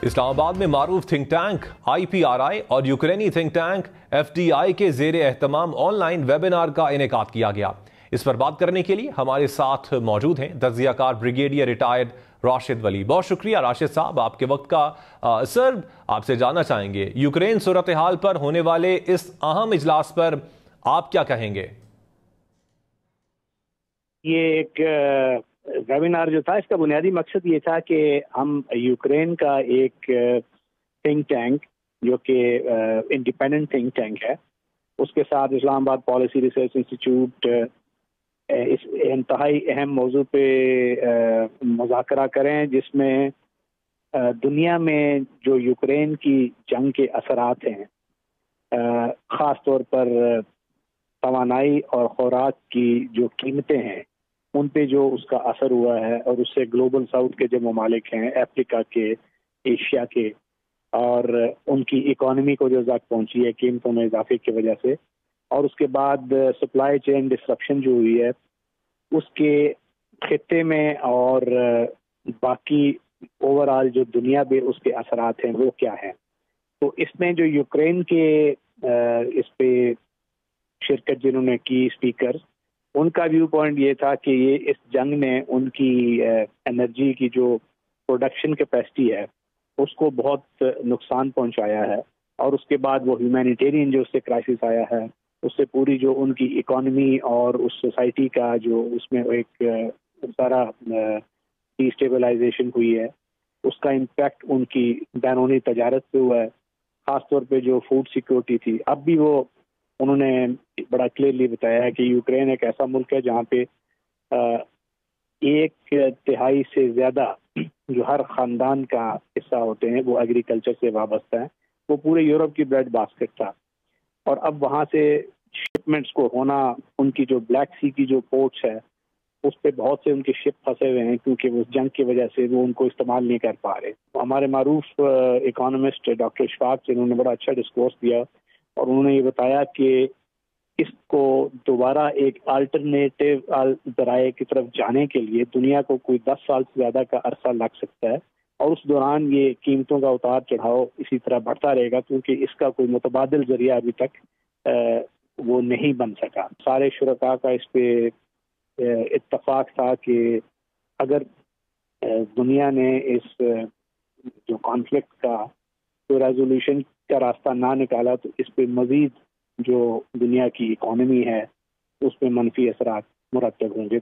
اسلام آباد میں معروف تھنک ٹینک IPRI اور یوکرینی تھنک ٹینک FDI کے زیر اہتمام آن لائن ویبینار کا انعقاد کیا گیا۔ اس پر بات کرنے کے لیے ہمارے ساتھ موجود ہیں تجزیہ کار بریگیڈیئر ریٹائرڈ راشد ولی۔ بہت شکریہ راشد صاحب آپ کے وقت کا۔ سر، آپ سے جاننا چاہیں گے یوکرین صورتحال پر ہونے والے اس اہم اجلاس پر آپ کیا کہیں گے؟ یہ ایک ویبینار جو تھا، اس کا بنیادی مقصد یہ تھا کہ ہم یوکرین کا ایک تھنک ٹینک جو کہ انڈیپینڈنٹ تھنک ٹینک ہے، اس کے ساتھ اسلام آباد پالیسی ریسرچ انسٹیٹیوٹ اس انتہائی اہم موضوع پہ مذاکرہ کریں، جس میں دنیا میں جو یوکرین کی جنگ کے اثرات ہیں، خاص طور پر توانائی اور خوراک کی جو قیمتیں ہیں ان پہ جو اس کا اثر ہوا ہے، اور اس سے گلوبل ساؤتھ کے جو ممالک ہیں، افریقہ کے، ایشیا کے، اور ان کی اکانومی کو جو زد پہنچی ہے قیمتوں میں اضافے کی وجہ سے، اور اس کے بعد سپلائی چین ڈسرپشن جو ہوئی ہے اس کے خطے میں، اور باقی اوور آل جو دنیا پہ اس کے اثرات ہیں وہ کیا ہیں۔ تو اس میں جو یوکرین کے اس پہ شرکت جنہوں نے کی اسپیکر، ان کا ویو پوائنٹ یہ تھا کہ یہ اس جنگ نے ان کی انرجی کی جو پروڈکشن کیپیسٹی ہے اس کو بہت نقصان پہنچایا ہے، اور اس کے بعد وہ ہیومینیٹیرین جو اس سے کرائسس آیا ہے، اس سے پوری جو ان کی اکانومی اور اس سوسائٹی کا جو اس میں ایک سارا ڈی اسٹیبلائزیشن ہوئی ہے، اس کا امپیکٹ ان کی بیرونی تجارت پہ ہوا ہے، خاص طور پہ جو فوڈ سیکورٹی تھی۔ اب بھی وہ انہوں نے بڑا کلیئرلی بتایا ہے کہ یوکرین ایک ایسا ملک ہے جہاں پہ 1/3 سے زیادہ جو ہر خاندان کا حصہ ہوتے ہیں وہ ایگریکلچر سے وابستہ ہیں۔ وہ پورے یورپ کی بریڈ باسکٹ تھا، اور اب وہاں سے شپمنٹس کو ہونا، ان کی جو بلیک سی کی جو پورٹس ہے اس پہ بہت سے ان کے شپ پھنسے ہوئے ہیں، کیونکہ اس جنگ کی وجہ سے وہ ان کو استعمال نہیں کر پا رہے۔ ہمارے معروف اکانومسٹ ڈاکٹر اشفاق جنہوں نے بڑا اچھا ڈسکورس دیا، اور انہوں نے یہ بتایا کہ اس کو دوبارہ ایک الٹرنیٹیو ذرائع کی طرف جانے کے لیے دنیا کو کوئی 10 سال سے زیادہ کا عرصہ لگ سکتا ہے، اور اس دوران یہ قیمتوں کا اتار چڑھاؤ اسی طرح بڑھتا رہے گا، کیونکہ اس کا کوئی متبادل ذریعہ ابھی تک وہ نہیں بن سکا۔ سارے شرکاء کا اس پہ اتفاق تھا کہ اگر دنیا نے اس جو کانفلکٹ کا کوئی ریزولوشن کا راستہ نہ نکالا تو اس پہ مزید جو دنیا کی اکانومی ہے اس پہ منفی اثرات مرتب ہوں گے۔